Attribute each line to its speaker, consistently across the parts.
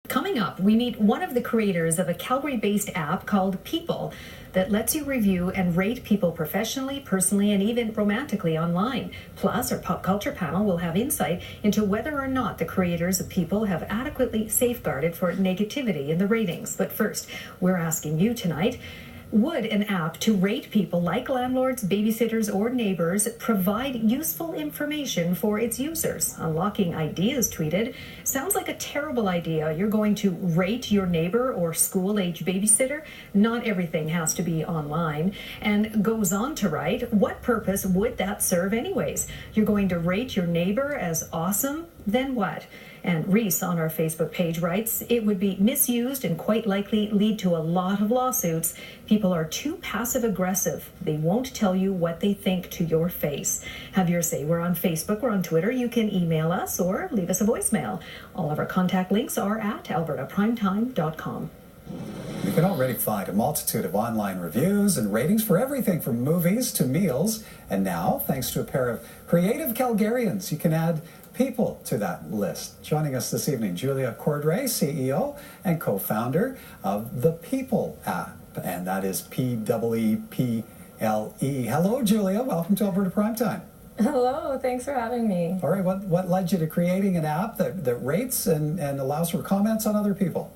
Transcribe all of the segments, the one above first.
Speaker 1: Coming up, we meet one of the creators of a Calgary-based app called Peeple that lets you review and rate people professionally, personally, and even romantically online. Plus, our pop culture panel will have insight into whether or not the creators of Peeple have adequately safeguarded for negativity in the ratings. But first, we're asking you tonight, would an app to rate people like landlords, babysitters, or neighbors provide useful information for its users? Unlocking Ideas tweeted, sounds like a terrible idea. You're going to rate your neighbor or school-age babysitter? Not everything has to be online. And goes on to write, what purpose would that serve anyways? You're going to rate your neighbor as awesome? Then what? And Reese on our Facebook page writes, it would be misused and quite likely lead to a lot of lawsuits. People are too passive-aggressive. They won't tell you what they think to your face. Have your say. We're on Facebook, we're on Twitter. You can email us or leave us a voicemail. All of our contact links are at albertaprimetime.com.
Speaker 2: You can already find a multitude of online reviews and ratings for everything from movies to meals. And now, thanks to a pair of creative Calgarians, you can add Peeple to that list. Joining us this evening, Julia Cordray, CEO and co-founder of the Peeple app, and that is Peeple. Hello, Julia. Welcome to Alberta Primetime.
Speaker 3: Hello. Thanks for having me.
Speaker 2: All right. What led you to creating an app that rates and allows for comments on other people?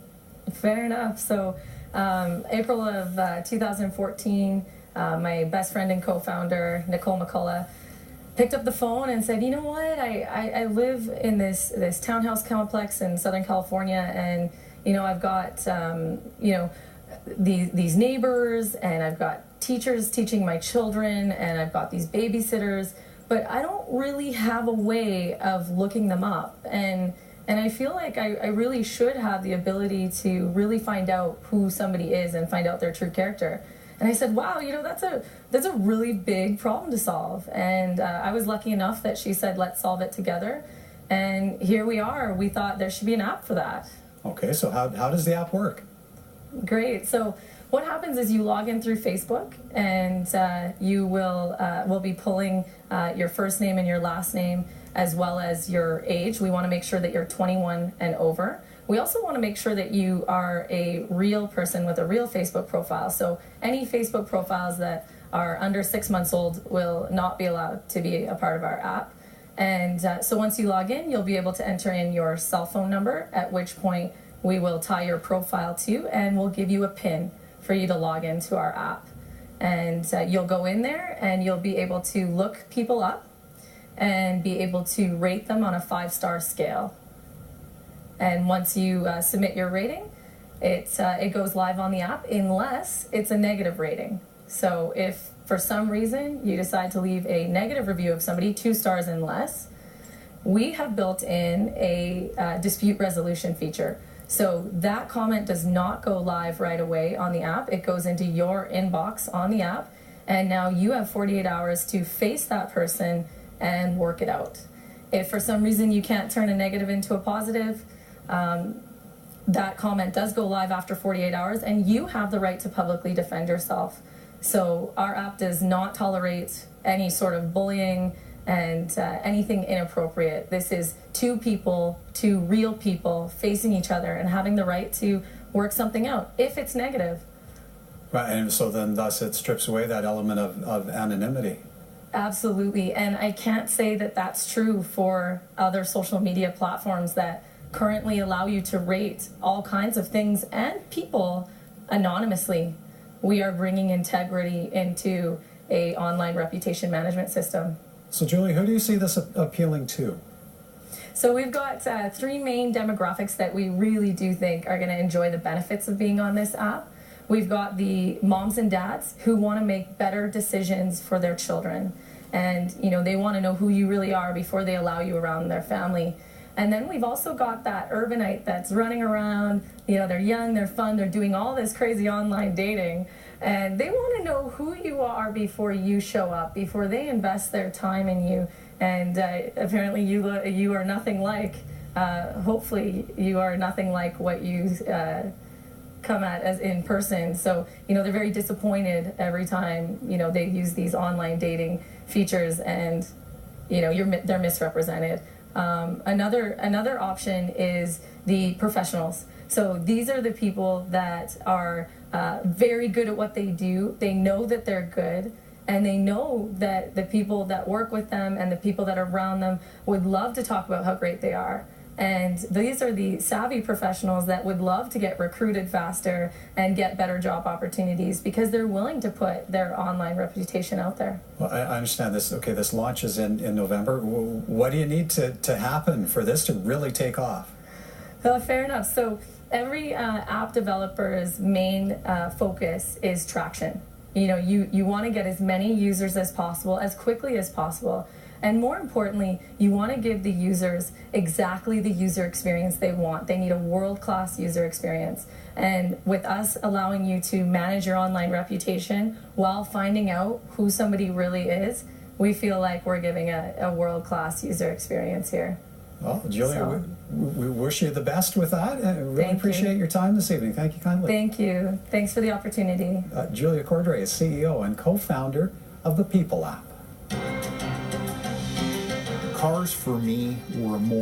Speaker 3: Fair enough. So, April of 2014, my best friend and co-founder, Nicole McCullough, picked up the phone and said, you know what, I live in this townhouse complex in Southern California, and, you know, I've got, these neighbors, and I've got teachers teaching my children, and I've got these babysitters, but I don't really have a way of looking them up. And I feel like I really should have the ability to really find out who somebody is and find out their true character. And I said, wow, you know, that's a really big problem to solve. And I was lucky enough that she said, let's solve it together. And here we are. We thought there should be an app for that.
Speaker 2: Okay, so how does the app work?
Speaker 3: Great. So what happens is you log in through Facebook, and you will be pulling your first name and your last name, as well as your age. We want to make sure that you're 21 and over. We also want to make sure that you are a real person with a real Facebook profile. So any Facebook profiles that are under 6 months old will not be allowed to be a part of our app. And so once you log in, you'll be able to enter in your cell phone number, at which point we will tie your profile to, and we'll give you a PIN for you to log into our app. And you'll go in there and you'll be able to look people up and be able to rate them on a 5-star scale. And once you submit your rating, it goes live on the app unless it's a negative rating. So if for some reason you decide to leave a negative review of somebody, 2 stars and less, we have built in a dispute resolution feature. So that comment does not go live right away on the app. It goes into your inbox on the app, and now you have 48 hours to face that person and work it out. If for some reason you can't turn a negative into a positive, that comment does go live after 48 hours, and you have the right to publicly defend yourself. So our app does not tolerate any sort of bullying and anything inappropriate. This is two real people facing each other and having the right to work something out if it's negative.
Speaker 2: Right, and so then thus it strips away that element of anonymity.
Speaker 3: Absolutely, and I can't say that that's true for other social media platforms that currently allow you to rate all kinds of things and people anonymously. We are bringing integrity into an online reputation management system.
Speaker 2: So Julie, who do you see this appealing to?
Speaker 3: So we've got 3 main demographics that we really do think are going to enjoy the benefits of being on this app. We've got the moms and dads who want to make better decisions for their children. And, you know, they want to know who you really are before they allow you around their family. And then we've also got that urbanite that's running around, you know, they're young, they're fun, they're doing all this crazy online dating, and they want to know who you are before you show up, before they invest their time in you. And apparently you are nothing like, hopefully you are nothing like what you come at as in person. So, you know, they're very disappointed every time, you know, they use these online dating features, and, you know, they're misrepresented. Another option is the professionals. So these are the people that are very good at what they do. They know that they're good, and they know that the people that work with them and the people that are around them would love to talk about how great they are. And these are the savvy professionals that would love to get recruited faster and get better job opportunities because they're willing to put their online reputation out there.
Speaker 2: Well, I understand this. Okay, this launches in November. What do you need to happen for this to really take off?
Speaker 3: Fair enough. So every app developer's main focus is traction. You want to get as many users as possible, as quickly as possible. And more importantly, you want to give the users exactly the user experience they want. They need a world-class user experience. And with us allowing you to manage your online reputation while finding out who somebody really is, we feel like we're giving a world-class user experience here.
Speaker 2: Well, Julia, we wish you the best with that. And really
Speaker 3: Thank
Speaker 2: appreciate
Speaker 3: you.
Speaker 2: your time this evening. Thank you kindly.
Speaker 3: Thank you. Thanks for the opportunity.
Speaker 2: Julia Cordray is CEO and co-founder of the Peeple app.
Speaker 4: Cars for me were more